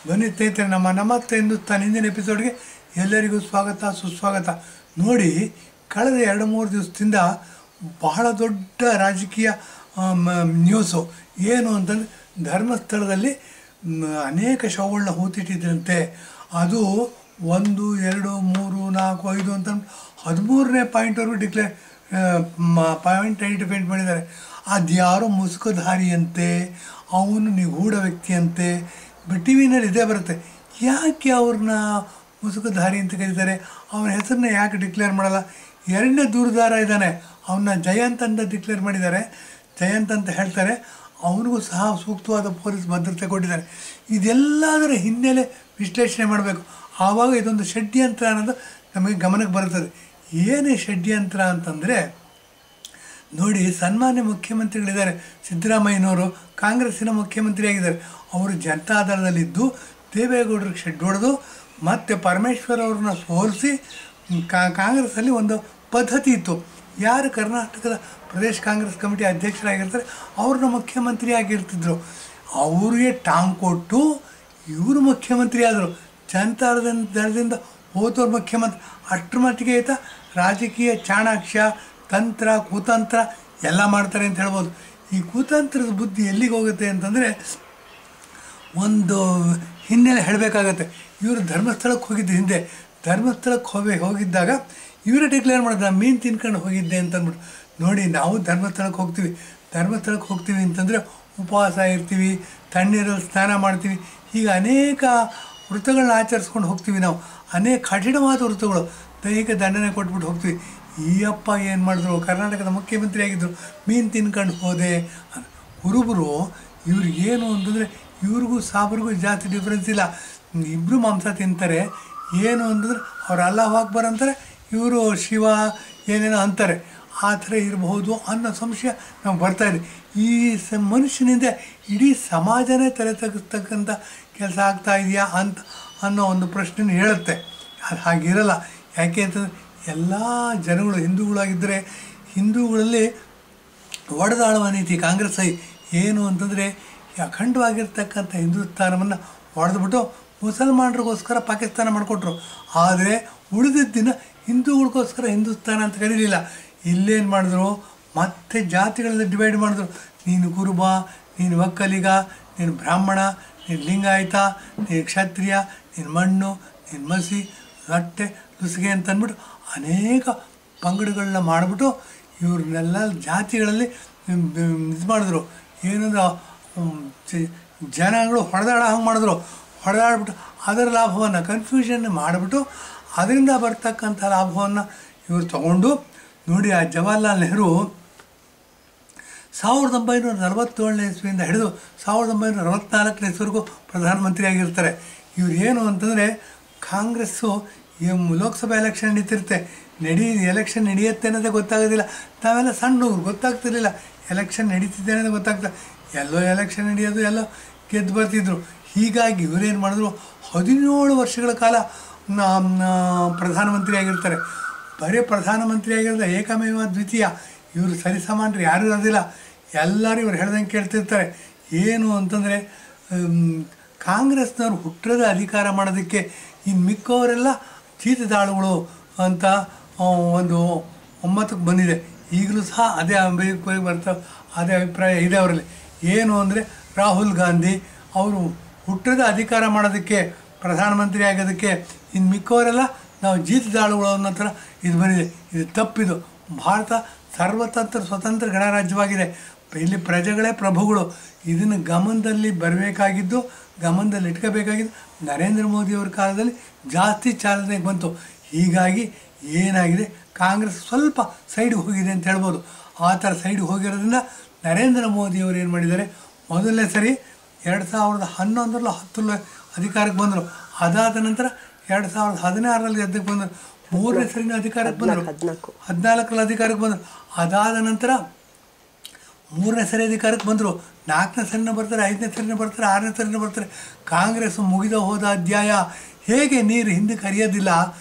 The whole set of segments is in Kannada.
ಬನ್ನಿ ಸ್ನೇಹಿತರೆ, ನಮ್ಮ ನಮಸ್ತೆ ಹಿಂದೂಸ್ತಾನ್ ಹಿಂದಿನ ಎಪಿಸೋಡ್ಗೆ ಎಲ್ಲರಿಗೂ ಸ್ವಾಗತ ಸುಸ್ವಾಗತ. ನೋಡಿ, ಕಳೆದ 2-3 ದಿವಸದಿಂದ ಬಹಳ ದೊಡ್ಡ ರಾಜಕೀಯ ನ್ಯೂಸು ಏನು ಅಂತಂದರೆ, ಧರ್ಮಸ್ಥಳದಲ್ಲಿ ಅನೇಕ ಶವಗಳನ್ನ ಹೂತಿಟ್ಟಿದ್ರಂತೆ. ಅದು 1, 2, 3, 4, 5 ಅಂತ 13ನೇ ಪಾಯಿಂಟ್ವರೆಗೂ ಪಾಯಿಂಟ್ ಐಡೆಂಟಿಫೈ ಮಾಡಿದ್ದಾರೆ. ಅದು ಯಾರೋ ಮುಸುಕುಧಾರಿಯಂತೆ, ಅವನು ನಿಗೂಢ ವ್ಯಕ್ತಿಯಂತೆ. ಟಿ ವಿನಲ್ಲಿ ಇದೇ ಬರುತ್ತೆ. ಯಾಕೆ ಅವ್ರನ್ನ ಮುಸುಕುಧಾರಿ ಅಂತ ಕರೀತಾರೆ? ಅವನ ಹೆಸರನ್ನ ಯಾಕೆ ಡಿಕ್ಲೇರ್ ಮಾಡಲ್ಲ? 2ನೇ ದೂರದಾರ ಇದ್ದಾನೆ, ಅವನ್ನ ಜಯಂತ್ ಅಂತ ಡಿಕ್ಲೇರ್ ಮಾಡಿದ್ದಾರೆ. ಜಯಂತ್ ಅಂತ ಹೇಳ್ತಾರೆ. ಅವನಿಗೂ ಸಹ ಸೂಕ್ತವಾದ ಪೊಲೀಸ್ ಭದ್ರತೆ ಕೊಟ್ಟಿದ್ದಾರೆ. ಇದೆಲ್ಲದರ ಹಿನ್ನೆಲೆ ವಿಶ್ಲೇಷಣೆ ಮಾಡಬೇಕು. ಆವಾಗ ಇದೊಂದು ಷಡ್ಯಂತ್ರ ಅನ್ನೋದು ನಮಗೆ ಗಮನಕ್ಕೆ ಬರುತ್ತದೆ. ಏನೇ ಷಡ್ಯಂತ್ರ ಅಂತಂದರೆ, ನೋಡಿ, ಸನ್ಮಾನ್ಯ ಮುಖ್ಯಮಂತ್ರಿಗಳಿದ್ದಾರೆ ಸಿದ್ದರಾಮಯ್ಯನವರು, ಕಾಂಗ್ರೆಸ್ಸಿನ ಮುಖ್ಯಮಂತ್ರಿಯಾಗಿದ್ದಾರೆ. ಅವರು ಜನತಾದಳದಲ್ಲಿದ್ದು ದೇವೇಗೌಡರಿಗೆ ಶೆಡ್ ಹೊಡೆದು ಮತ್ತು ಪರಮೇಶ್ವರ್ ಅವ್ರನ್ನ ಸೋಲಿಸಿ ಕಾಂಗ್ರೆಸ್ಸಲ್ಲಿ ಒಂದು ಪದ್ಧತಿ ಇತ್ತು. ಯಾರು ಕರ್ನಾಟಕದ ಪ್ರದೇಶ ಕಾಂಗ್ರೆಸ್ ಕಮಿಟಿ ಅಧ್ಯಕ್ಷರಾಗಿರ್ತಾರೆ ಅವ್ರನ್ನ ಮುಖ್ಯಮಂತ್ರಿ ಆಗಿರ್ತಿದ್ರು. ಅವ್ರಿಗೆ ಟಾಂಗ್ ಕೊಟ್ಟು ಇವರು ಮುಖ್ಯಮಂತ್ರಿ ಆದರು. ಜನತಾದಳದಿಂದ ಹೋದವ್ರು ಮುಖ್ಯಮಂತ್ರಿ. ಅಷ್ಟರ ಮಟ್ಟಿಗೆ ಆಯಿತಾ ರಾಜಕೀಯ ಚಾಣಾಕ್ಷ, ತಂತ್ರ, ಕುತಂತ್ರ ಎಲ್ಲ ಮಾಡ್ತಾರೆ ಅಂತ ಹೇಳ್ಬೋದು. ಈ ಕುತಂತ್ರದ ಬುದ್ಧಿ ಎಲ್ಲಿಗೆ ಹೋಗುತ್ತೆ ಅಂತಂದರೆ, ಒಂದು ಹಿನ್ನೆಲೆ ಹೇಳಬೇಕಾಗತ್ತೆ. ಇವರು ಧರ್ಮಸ್ಥಳಕ್ಕೆ ಹೋಗಿದ್ದು ಹಿಂದೆ. ಧರ್ಮಸ್ಥಳಕ್ಕೆ ಹೋಗಿದ್ದಾಗ ಇವರೇ ಡಿಕ್ಲೇರ್ ಮಾಡಿದ್ರು, ನಾನು ಮೀನು ತಿನ್ಕೊಂಡು ಹೋಗಿದ್ದೆ ಅಂತಂದ್ಬಿಟ್ಟು. ನೋಡಿ, ನಾವು ಧರ್ಮಸ್ಥಳಕ್ಕೆ ಹೋಗ್ತೀವಿ ಅಂತಂದರೆ ಉಪವಾಸ ಇರ್ತೀವಿ, ತಣ್ಣೀರಲ್ಲಿ ಸ್ನಾನ ಮಾಡ್ತೀವಿ, ಹೀಗೆ ಅನೇಕ ವೃತ್ತಗಳನ್ನ ಆಚರಿಸ್ಕೊಂಡು ಹೋಗ್ತೀವಿ. ನಾವು ಅನೇಕ ಕಠಿಣವಾದ ವೃತ್ತಗಳು, ದೈಹಿಕ ದಂಡನೆ ಕೊಟ್ಬಿಟ್ಟು ಹೋಗ್ತೀವಿ. ಈ ಅಪ್ಪ ಏನು ಮಾಡಿದ್ರು, ಕರ್ನಾಟಕದ ಮುಖ್ಯಮಂತ್ರಿ ಆಗಿದ್ದರು, ಮೀನು ತಿನ್ಕೊಂಡು ಹೋದೆ. ಕುರುಬರು ಇವ್ರಿಗೇನು ಅಂತಂದರೆ, ಇವ್ರಿಗೂ ಸಾಬ್ರಿಗೂ ಜಾಸ್ತಿ ಡಿಫ್ರೆನ್ಸ್ ಇಲ್ಲ. ಇಬ್ಬರು ಮಾಂಸ ತಿಂತಾರೆ. ಏನು ಅಂತಂದರೆ ಅವ್ರು ಅಲ್ಲಾಹ್ ಅಕ್ಬರ್ ಅಂತಾರೆ, ಇವರು ಶಿವ ಏನೇನೋ ಅಂತಾರೆ. ಆ ಥರ ಇರಬಹುದು ಅನ್ನೋ ಸಂಶಯ ನಮ್ಗೆ ಬರ್ತಾಯಿದೆ. ಈ ಮನುಷ್ಯನಿಂದ ಇಡೀ ಸಮಾಜನೇ ತಲೆ ತಗ್ಗಿಸ್ತಕ್ಕಂಥ ಕೆಲಸ ಆಗ್ತಾ ಇದೆಯಾ ಅನ್ನೋ ಒಂದು ಪ್ರಶ್ನೆ ಹೇಳುತ್ತೆ. ಅದು ಹಾಗಿರಲ್ಲ. ಯಾಕೆ ಅಂತಂದರೆ, ಎಲ್ಲ ಜನಗಳು ಹಿಂದೂಗಳಾಗಿದ್ದರೆ ಹಿಂದೂಗಳಲ್ಲಿ ಒಡೆದಾಳುವ ನೀತಿ ಕಾಂಗ್ರೆಸ್ ಏನು ಅಂತಂದರೆ, ಅಖಂಡವಾಗಿರ್ತಕ್ಕಂಥ ಹಿಂದೂಸ್ತಾನವನ್ನು ಹೊಡೆದ್ಬಿಟ್ಟು ಮುಸಲ್ಮಾನರಿಗೋಸ್ಕರ ಪಾಕಿಸ್ತಾನ ಮಾಡಿಕೊಟ್ರು. ಆದರೆ ಉಳಿದಿದ್ದ ಹಿಂದೂಗಳಿಗೋಸ್ಕರ ಹಿಂದೂಸ್ತಾನ ಅಂತ ಕರೀಲಿಲ್ಲ. ಇಲ್ಲೇನು ಮಾಡಿದ್ರು, ಮತ್ತೆ ಜಾತಿಗಳಲ್ಲಿ ಡಿವೈಡ್ ಮಾಡಿದ್ರು. ನೀನು ಕುರುಬ, ನೀನು ಒಕ್ಕಲಿಗ, ನೀನು ಬ್ರಾಹ್ಮಣ, ನೀನು ಲಿಂಗಾಯತ, ನೀನು ಕ್ಷತ್ರಿಯ, ನೀನು ಮಣ್ಣು, ನೀನು ಮಸಿ, ರಟ್ಟೆ, ಲುಸಿಗೆ ಅಂತಂದ್ಬಿಟ್ಟು ಅನೇಕ ಪಂಗಡಗಳನ್ನ ಮಾಡಿಬಿಟ್ಟು ಇವ್ರನ್ನೆಲ್ಲ ಜಾತಿಗಳಲ್ಲಿ ಇದು ಮಾಡಿದ್ರು. ಏನಂದ್ರೆ ಜನಗಳು ಹೊಡೆದಾಡೋ ಹಂಗೆ ಮಾಡಿದ್ರು. ಹೊಡೆದಾಡ್ಬಿಟ್ಟು ಅದರ ಲಾಭವನ್ನು ಕನ್ಫ್ಯೂಷನ್ ಮಾಡಿಬಿಟ್ಟು ಅದರಿಂದ ಬರ್ತಕ್ಕಂಥ ಲಾಭವನ್ನು ಇವರು ತಗೊಂಡು, ನೋಡಿ, ಆ ಜವಾಹರ್ಲಾಲ್ ನೆಹರು 1947ನೇ ಇಸ್ವಿಯಿಂದ ಹಿಡಿದು 1964ನೇ ಇಸ್ವಿವರೆಗೂ ಪ್ರಧಾನಮಂತ್ರಿ ಆಗಿರ್ತಾರೆ. ಇವ್ರು ಏನು ಅಂತಂದರೆ, ಕಾಂಗ್ರೆಸ್ಸು ಲೋಕಸಭಾ ಎಲೆಕ್ಷನ್ ನಡೀತಿರುತ್ತೆ. ಎಲೆಕ್ಷನ್ ನಡೆಯುತ್ತೆ ಅನ್ನೋದೇ ಗೊತ್ತಾಗೋದಿಲ್ಲ. ನಾವೆಲ್ಲ ಸಣ್ಣವ್ರು, ಗೊತ್ತಾಗ್ತಿರ್ಲಿಲ್ಲ ಎಲೆಕ್ಷನ್ ನಡೀತಿದೆ ಅನ್ನೋದೇ ಗೊತ್ತಾಗ್ತದೆ. ಎಲ್ಲೋ ಎಲೆಕ್ಷನ್ ನಡೆಯೋದು, ಎಲ್ಲೋ ಗೆದ್ದು ಬರ್ತಿದ್ರು. ಹೀಗಾಗಿ ಇವರೇನು ಮಾಡಿದ್ರು, 17 ವರ್ಷಗಳ ಕಾಲ ಪ್ರಧಾನಮಂತ್ರಿ ಆಗಿರ್ತಾರೆ. ಬರೀ ಪ್ರಧಾನಮಂತ್ರಿ ಆಗಿರೋದು ಏಕಮೇವ ದ್ವಿತೀಯ. ಇವರು ಸರಿಸಮಾನರು ಯಾರೂ ಇರೋದಿಲ್ಲ. ಎಲ್ಲರೂ ಇವ್ರು ಹೇಳ್ದಂಗೆ ಕೇಳ್ತಿರ್ತಾರೆ. ಏನು ಅಂತಂದರೆ, ಕಾಂಗ್ರೆಸ್ನವ್ರು ಹುಟ್ಟಿದ ಅಧಿಕಾರ ಮಾಡೋದಕ್ಕೆ ಇನ್ನು ಮಿಕ್ಕವರೆಲ್ಲ ಚೀತದಾಳುಗಳು ಅಂತ ಒಂದು ಒಮ್ಮತಕ್ಕೆ ಬಂದಿದೆ. ಈಗಲೂ ಸಹ ಅದೇ ಅಭಿಪ್ರಾಯ ಇದೆ ಅವರಲ್ಲಿ. ಏನು ಅಂದರೆ, ರಾಹುಲ್ ಗಾಂಧಿ ಅವರು ಹುಟ್ಟಿದ ಅಧಿಕಾರ ಮಾಡೋದಕ್ಕೆ, ಪ್ರಧಾನಮಂತ್ರಿ ಆಗೋದಕ್ಕೆ ಇನ್ನು ಮಿಕ್ಕವರೆಲ್ಲ ನಾವು ಜೀತದಾಳುಗಳು ಅನ್ನೋ ಥರ ಇದು ಬಂದಿದೆ. ಇದು ತಪ್ಪಿದು. ಭಾರತ ಸರ್ವತಂತ್ರ ಸ್ವತಂತ್ರ ಗಣರಾಜ್ಯವಾಗಿದೆ. ಇಲ್ಲಿ ಪ್ರಜೆಗಳೇ ಪ್ರಭುಗಳು. ಇದನ್ನು ಗಮನದಲ್ಲಿ ಬರಬೇಕಾಗಿದ್ದು, ಗಮನದಲ್ಲಿ ಇಟ್ಕೋಬೇಕಾಗಿದ್ದು ನರೇಂದ್ರ ಮೋದಿಯವ್ರ ಕಾಲದಲ್ಲಿ ಜಾಸ್ತಿ ಚಾಲನೆಗೆ ಬಂತು. ಹೀಗಾಗಿ ಏನಾಗಿದೆ, ಕಾಂಗ್ರೆಸ್ ಸ್ವಲ್ಪ ಸೈಡ್ಗೆ ಹೋಗಿದೆ ಅಂತ ಹೇಳ್ಬೋದು. ಆ ಥರ ಸೈಡ್ಗೆ ಹೋಗಿರೋದ್ರಿಂದ ನರೇಂದ್ರ ಮೋದಿಯವರು ಏನು ಮಾಡಿದ್ದಾರೆ, ಮೊದಲನೇ ಸರಿ 2011ರಲ್ಲಿ 10 ಅಧಿಕಾರಕ್ಕೆ ಬಂದರು. ಅದಾದ ನಂತರ 2016ರಲ್ಲಿ ಅದಕ್ಕೆ ಬಂದರು. 3ನೇ ಸರಿನ ಅಧಿಕಾರಕ್ಕೆ ಬಂದರು. 14ರಲ್ಲಿ ಅಧಿಕಾರಕ್ಕೆ ಬಂದರು. ಅದಾದ ನಂತರ 3ನೇ ಸರಿ ಅಧಿಕಾರಕ್ಕೆ ಬಂದರು. 4ನೇ ಸರಿನ ಬರ್ತಾರೆ, 5ನೇ ಸರಿನ ಬರ್ತಾರೆ, 6ನೇ ಸರಿನ ಬರ್ತಾರೆ. ಕಾಂಗ್ರೆಸ್ ಮುಗಿದ ಹೋದ ಅಧ್ಯಾಯ. ಹೇಗೆ ನೀರು ಹಿಂದಕ್ಕೆ ಹರಿಯೋದಿಲ್ಲ,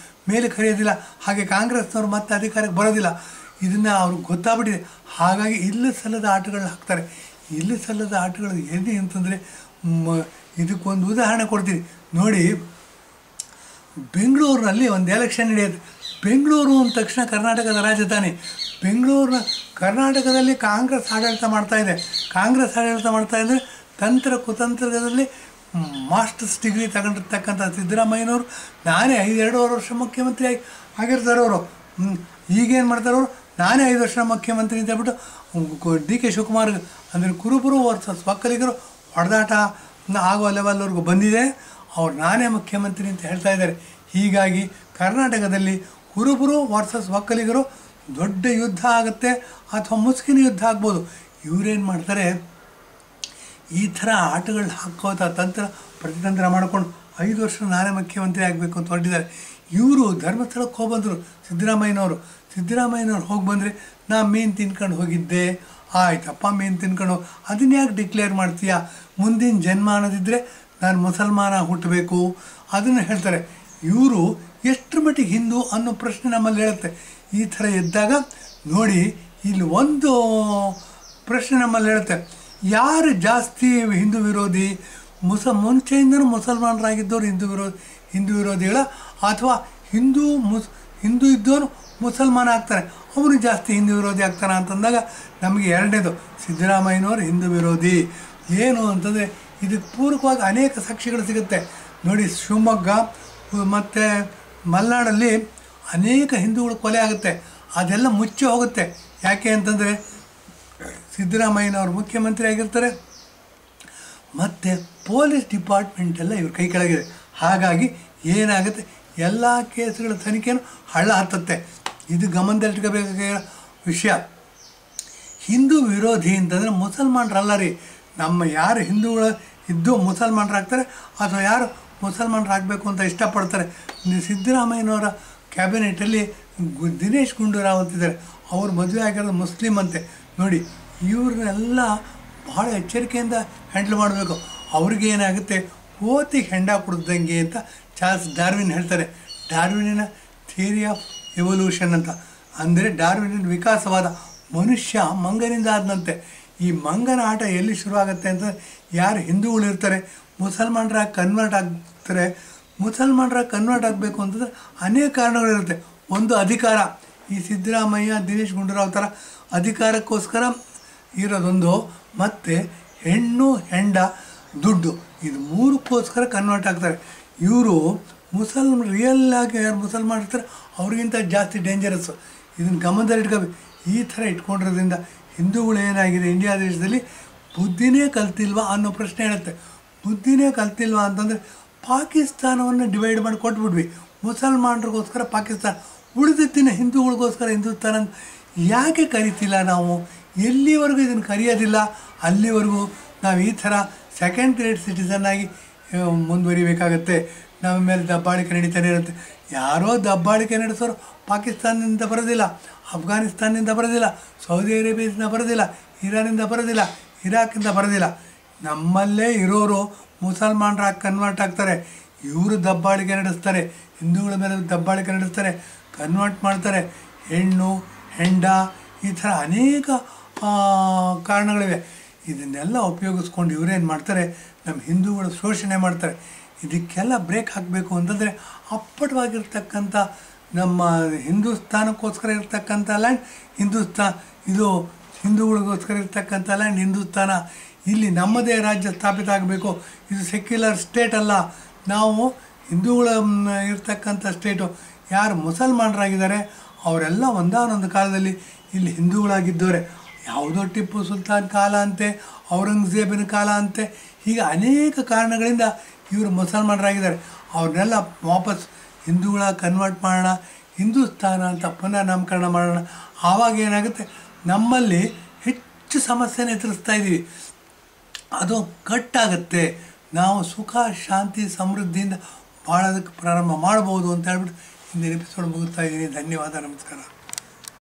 ಮೇಲೆ ಕರೆಯೋದಿಲ್ಲ, ಹಾಗೆ ಕಾಂಗ್ರೆಸ್ನವ್ರು ಮತ್ತೆ ಅಧಿಕಾರಕ್ಕೆ ಬರೋದಿಲ್ಲ. ಇದನ್ನು ಅವ್ರಿಗೆ ಗೊತ್ತಾಗ್ಬಿಟ್ಟಿದೆ. ಹಾಗಾಗಿ ಇಲ್ಲಿ ಸಲ್ಲದ ಆಟಗಳನ್ನ ಹಾಕ್ತಾರೆ. ಇಲ್ಲಿ ಸಲ್ಲದ ಆಟಗಳು ಏನೇ ಅಂತಂದರೆ, ಇದಕ್ಕೊಂದು ಉದಾಹರಣೆ ಕೊಡ್ತೀನಿ ನೋಡಿ. ಬೆಂಗಳೂರಿನಲ್ಲಿ ಒಂದು ಎಲೆಕ್ಷನ್ ನಡೆಯುತ್ತೆ. ಬೆಂಗಳೂರು ಅಂದ ತಕ್ಷಣ ಕರ್ನಾಟಕದ ರಾಜಧಾನಿ. ಕರ್ನಾಟಕದಲ್ಲಿ ಕಾಂಗ್ರೆಸ್ ಆಡಳಿತ ಮಾಡ್ತಾಯಿದೆ. ಕಾಂಗ್ರೆಸ್ ಆಡಳಿತ ಮಾಡ್ತಾಯಿದ್ರೆ ತಂತ್ರ ಕುತಂತ್ರದಲ್ಲಿ ಮಾಸ್ಟರ್ಸ್ ಡಿಗ್ರಿ ತಗೊಂಡಿರ್ತಕ್ಕಂಥ ಸಿದ್ದರಾಮಯ್ಯನವರು ನಾನೇ 2.5 ವರ್ಷ ಮುಖ್ಯಮಂತ್ರಿ ಆಗಿರ್ತಾರೆ ಅವರು. ಈಗೇನು ಮಾಡ್ತಾರೆ ಅವರು, ನಾನೇ 5 ವರ್ಷ ಮುಖ್ಯಮಂತ್ರಿ ಅಂತ ಹೇಳ್ಬಿಟ್ಟು ಡಿ ಕೆ ಶಿವಕುಮಾರ್ ಅಂದರೆ ಕುರುಬರು ವರ್ಸಸ್ ಒಕ್ಕಲಿಗರು ಹೊಡೆದಾಟ ಆಗುವ ಲೆವೆಲ್ವರೆಗೂ ಬಂದಿದೆ. ಅವ್ರು ನಾನೇ ಮುಖ್ಯಮಂತ್ರಿ ಅಂತ ಹೇಳ್ತಾ ಇದ್ದಾರೆ. ಹೀಗಾಗಿ ಕರ್ನಾಟಕದಲ್ಲಿ ಕುರುಬರು ವರ್ಸಸ್ ಒಕ್ಕಲಿಗರು ದೊಡ್ಡ ಯುದ್ಧ ಆಗುತ್ತೆ ಅಥವಾ ಮುಸುಕಿನ ಯುದ್ಧ ಆಗ್ಬೋದು. ಇವರೇನು ಮಾಡ್ತಾರೆ, ಈ ಥರ ಆಟಗಳನ್ನ ಹಾಕೋತಾ ತಂತ್ರ ಪ್ರತಿತಂತ್ರ ಮಾಡ್ಕೊಂಡು 5 ವರ್ಷ ನಾನೇ ಮುಖ್ಯಮಂತ್ರಿ ಆಗಬೇಕು ಅಂತ ಹೊರಟಿದ್ದಾರೆ. ಇವರು ಧರ್ಮಸ್ಥಳಕ್ಕೆ ಹೋಗಿ ಬಂದರು ಸಿದ್ದರಾಮಯ್ಯನವರು ಹೋಗಿ ಬಂದರೆ ನಾ ಮೀನು ತಿನ್ಕೊಂಡು ಹೋಗಿದ್ದೆ, ಆಯ್ತಪ್ಪ ಮೀನು ತಿನ್ಕೊಂಡು ಅದನ್ನ ಯಾಕೆ ಡಿಕ್ಲೇರ್ ಮಾಡ್ತೀಯಾ, ಮುಂದಿನ ಜನ್ಮ ಅನ್ನೋದಿದ್ದರೆ ನಾನು ಮುಸಲ್ಮಾನ ಹುಟ್ಟಬೇಕು ಅದನ್ನು ಹೇಳ್ತಾರೆ. ಇವರು ಎಷ್ಟರ ಮಟ್ಟಿಗೆ ಹಿಂದೂ ಅನ್ನೋ ಪ್ರಶ್ನೆ ನಮ್ಮಲ್ಲಿ ಹೇಳುತ್ತೆ. ಈ ಥರ ಎದ್ದಾಗ ನೋಡಿ, ಇಲ್ಲಿ ಒಂದು ಪ್ರಶ್ನೆ ನಮ್ಮಲ್ಲಿ ಹೇಳುತ್ತೆ, ಯಾರು ಜಾಸ್ತಿ ಹಿಂದೂ ವಿರೋಧಿ? ಮುಂಚೆಯಿಂದನೂ ಮುಸಲ್ಮಾನರಾಗಿದ್ದವರು ಹಿಂದೂ ವಿರೋಧಿಗಳ, ಅಥವಾ ಹಿಂದೂ ಇದ್ದವರು ಮುಸಲ್ಮಾನ ಆಗ್ತಾರೆ, ಅವರು ಜಾಸ್ತಿ ಹಿಂದೂ ವಿರೋಧಿ ಆಗ್ತಾರೆ ಅಂತಂದಾಗ ನಮಗೆ ಎರಡನೇದು ಸಿದ್ದರಾಮಯ್ಯನವರು ಹಿಂದೂ ವಿರೋಧಿ. ಏನು ಅಂತಂದರೆ ಇದಕ್ಕೆ ಪೂರಕವಾಗಿ ಅನೇಕ ಸಾಕ್ಷಿಗಳು ಸಿಗುತ್ತೆ ನೋಡಿ. ಶಿವಮೊಗ್ಗ ಮತ್ತು ಮಲೆನಾಡಲ್ಲಿ ಅನೇಕ ಹಿಂದೂಗಳು ಕೊಲೆ ಆಗುತ್ತೆ, ಅದೆಲ್ಲ ಮುಚ್ಚಿ ಹೋಗುತ್ತೆ. ಯಾಕೆ ಅಂತಂದರೆ ಸಿದ್ದರಾಮಯ್ಯನವರು ಮುಖ್ಯಮಂತ್ರಿ ಆಗಿರ್ತಾರೆ ಮತ್ತು ಪೊಲೀಸ್ ಡಿಪಾರ್ಟ್ಮೆಂಟೆಲ್ಲ ಇವ್ರ ಕೈ ಕೆಳಗಿದೆ. ಹಾಗಾಗಿ ಏನಾಗುತ್ತೆ, ಎಲ್ಲ ಕೇಸುಗಳ ತನಿಖೆನೂ ಹಳ್ಳ ಹತ್ತುತ್ತೆ. ಇದು ಗಮನದಲ್ಲಿಟ್ಕೋಬೇಕಾಗಿರೋ ವಿಷಯ. ಹಿಂದೂ ವಿರೋಧಿ ಅಂತಂದರೆ ಮುಸಲ್ಮಾನರಲ್ಲ ರೀ, ನಮ್ಮ ಯಾರು ಹಿಂದೂಗಳು ಇದ್ದು ಮುಸಲ್ಮಾನರಾಗ್ತಾರೆ ಅಥವಾ ಯಾರು ಮುಸಲ್ಮಾನರಾಗಬೇಕು ಅಂತ ಇಷ್ಟಪಡ್ತಾರೆ. ಸಿದ್ದರಾಮಯ್ಯನವರ ಕ್ಯಾಬಿನೆಟಲ್ಲಿ ದಿನೇಶ್ ಗುಂಡೂರಾವ್ ಅಂತಿದ್ದಾರೆ, ಅವ್ರು ಮದುವೆ ಆಗಿರೋದು ಮುಸ್ಲಿಮ್ ಅಂತೆ. ನೋಡಿ, ಇವ್ರನ್ನೆಲ್ಲ ಭಾಳ ಎಚ್ಚರಿಕೆಯಿಂದ ಹ್ಯಾಂಡಲ್ ಮಾಡಬೇಕು. ಅವ್ರಿಗೆ ಏನಾಗುತ್ತೆ, ಕೋತಿಗೆ ಹೆಂಡ ಕುಡ್ದಂಗೆ ಅಂತ ಚಾರ್ಲ್ಸ್ ಡಾರ್ವಿನ್ ಹೇಳ್ತಾರೆ. ಡಾರ್ವಿನಿನ ಥಿಯರಿ ಆಫ್ ಎವಲ್ಯೂಷನ್ ಅಂತ, ಅಂದರೆ ಡಾರ್ವಿನಿನ ವಿಕಾಸವಾದ. ಮನುಷ್ಯ ಮಂಗನಿಂದ ಆದಂತೆ. ಈ ಮಂಗನ ಆಟ ಎಲ್ಲಿ ಶುರುವಾಗುತ್ತೆ ಅಂತ, ಯಾರು ಹಿಂದೂಗಳು ಇರ್ತಾರೆ ಮುಸಲ್ಮಾನರಾಗಿ ಕನ್ವರ್ಟ್ ಆಗ್ತಾರೆ. ಮುಸಲ್ಮಾನರಾಗಿ ಕನ್ವರ್ಟ್ ಆಗಬೇಕು ಅಂತಂದರೆ ಅನೇಕ ಕಾರಣಗಳಿರುತ್ತೆ. ಒಂದು ಅಧಿಕಾರ, ಈ ಸಿದ್ದರಾಮಯ್ಯ ದಿನೇಶ್ ಗುಂಡೂರಾವ್ ಥರ ಅಧಿಕಾರಕ್ಕೋಸ್ಕರ ಇರೋದೊಂದು, ಮತ್ತು ಹೆಣ್ಣು ಹೆಂಡ ದುಡ್ಡು, ಇದು ಮೂರಕ್ಕೋಸ್ಕರ ಕನ್ವರ್ಟ್ ಆಗ್ತಾರೆ. ಇವರು ರಿಯಲ್ಲಾಗಿ ಯಾರು ಮುಸಲ್ಮಾನ ಇರ್ತಾರೆ ಅವ್ರಿಗಿಂತ ಜಾಸ್ತಿ ಡೇಂಜರಸ್ಸು. ಇದನ್ನು ಗಮನದಲ್ಲಿಟ್ಕೋಬೇಕು. ಈ ಥರ ಇಟ್ಕೊಂಡಿರೋದ್ರಿಂದ ಹಿಂದೂಗಳು ಏನಾಗಿದೆ, ಇಂಡಿಯಾ ದೇಶದಲ್ಲಿ ಬುದ್ಧಿನೇ ಕಲ್ತಿಲ್ವಾ ಅನ್ನೋ ಪ್ರಶ್ನೆ ಹೇಳುತ್ತೆ. ಬುದ್ಧಿನೇ ಕಲ್ತಿಲ್ವಾ ಅಂತಂದರೆ ಪಾಕಿಸ್ತಾನವನ್ನು ಡಿವೈಡ್ ಮಾಡಿ ಕೊಟ್ಬಿಡ್ವಿ, ಮುಸಲ್ಮಾನರಿಗೋಸ್ಕರ ಪಾಕಿಸ್ತಾನ, ಉಳಿದಿದ್ದಿನ ಹಿಂದೂಗಳಿಗೋಸ್ಕರ ಹಿಂದೂಸ್ತಾನ ಅಂತ ಯಾಕೆ ಕರಿತಿಲ್ಲ ನಾವು? ಎಲ್ಲಿವರೆಗೂ ಇದನ್ನು ಕರೆಯೋದಿಲ್ಲ ಅಲ್ಲಿವರೆಗೂ ನಾವು ಈ ಥರ ಸೆಕೆಂಡ್ ಗ್ರೇಡ್ ಸಿಟಿಸನ್ ಆಗಿ ಮುಂದುವರಿಬೇಕಾಗತ್ತೆ. ನಮ್ಮ ಮೇಲೆ ದಬ್ಬಾಳಿಕೆ ನಡೀತಾನೆ ಇರುತ್ತೆ. ಯಾರೋ ದಬ್ಬಾಳಿಕೆ ನಡೆಸೋರು ಪಾಕಿಸ್ತಾನದಿಂದ ಬರೋದಿಲ್ಲ, ಅಫ್ಘಾನಿಸ್ತಾನದಿಂದ ಬರೋದಿಲ್ಲ, ಸೌದಿ ಅರೇಬಿಯಾದಿಂದ ಬರೋದಿಲ್ಲ, ಇರಾನಿಂದ ಬರೋದಿಲ್ಲ, ಇರಾಕಿಂದ ಬರೋದಿಲ್ಲ. ನಮ್ಮಲ್ಲೇ ಇರೋರು ಮುಸಲ್ಮಾನರಾಗಿ ಕನ್ವರ್ಟ್ ಆಗ್ತಾರೆ. ಇವರು ದಬ್ಬಾಳಿಕೆ ನಡೆಸ್ತಾರೆ, ಹಿಂದೂಗಳ ಮೇಲೆ ದಬ್ಬಾಳಿಕೆ ನಡೆಸ್ತಾರೆ, ಕನ್ವರ್ಟ್ ಮಾಡ್ತಾರೆ. ಹೆಣ್ಣು ಹೆಂಡ ಈ ಥರ ಅನೇಕ ಕಾರಣಗಳಿವೆ. ಇದನ್ನೆಲ್ಲ ಉಪಯೋಗಿಸ್ಕೊಂಡು ಇವರೇನು ಮಾಡ್ತಾರೆ, ನಮ್ಮ ಹಿಂದೂಗಳು ಶೋಷಣೆ ಮಾಡ್ತಾರೆ. ಇದಕ್ಕೆಲ್ಲ ಬ್ರೇಕ್ ಹಾಕಬೇಕು ಅಂತಂದರೆ ಅಪ್ಪಟವಾಗಿರ್ತಕ್ಕಂಥ ನಮ್ಮ ಹಿಂದೂಸ್ತಾನಕ್ಕೋಸ್ಕರ ಇರ್ತಕ್ಕಂಥ ಲ್ಯಾಂಡ್ ಇದು ಹಿಂದೂಗಳಿಗೋಸ್ಕರ ಇರ್ತಕ್ಕಂಥ ಲ್ಯಾಂಡ್ ಹಿಂದೂಸ್ತಾನ. ಇಲ್ಲಿ ನಮ್ಮದೇ ರಾಜ್ಯ ಸ್ಥಾಪಿತ ಆಗಬೇಕು. ಇದು ಸೆಕ್ಯುಲರ್ ಸ್ಟೇಟ್ ಅಲ್ಲ, ನಾವು ಹಿಂದೂಗಳ ಇರ್ತಕ್ಕಂಥ ಸ್ಟೇಟು. ಯಾರು ಮುಸಲ್ಮಾನರಾಗಿದ್ದಾರೆ ಅವರೆಲ್ಲ ಒಂದಾನೊಂದು ಕಾಲದಲ್ಲಿ ಇಲ್ಲಿ ಹಿಂದೂಗಳಾಗಿದ್ದವರೆ. ಯಾವುದೋ ಟಿಪ್ಪು ಸುಲ್ತಾನ್ ಕಾಲ ಅಂತೆ, ಔರಂಗಜೇಬನ ಕಾಲ ಅಂತೆ, ಹೀಗೆ ಅನೇಕ ಕಾರಣಗಳಿಂದ ಇವರು ಮುಸಲ್ಮಾನರಾಗಿದ್ದಾರೆ. ಅವ್ರನ್ನೆಲ್ಲ ವಾಪಸ್ ಹಿಂದೂಗಳ ಕನ್ವರ್ಟ್ ಮಾಡೋಣ, ಹಿಂದೂಸ್ತಾನ ಅಂತ ಪುನಃ ನಾಮಕರಣ ಮಾಡೋಣ. ಆವಾಗ ಏನಾಗುತ್ತೆ, ನಮ್ಮಲ್ಲಿ ಹೆಚ್ಚು ಸಮಸ್ಯೆನ ಎದುರಿಸ್ತಾ ಇದ್ದೀವಿ, ಅದು ಕಟ್ಟಾಗುತ್ತೆ. ನಾವು ಸುಖ ಶಾಂತಿ ಸಮೃದ್ಧಿಯಿಂದ ಬಾಳೋದಕ್ಕೆ ಪ್ರಾರಂಭ ಮಾಡ್ಬೋದು ಅಂತ ಹೇಳ್ಬಿಟ್ಟು ಹಿಂದಿನ ಎಪಿಸೋಡ್ ಮುಗಿಸ್ತಾ ಇದ್ದೀನಿ. ಧನ್ಯವಾದ, ನಮಸ್ಕಾರ.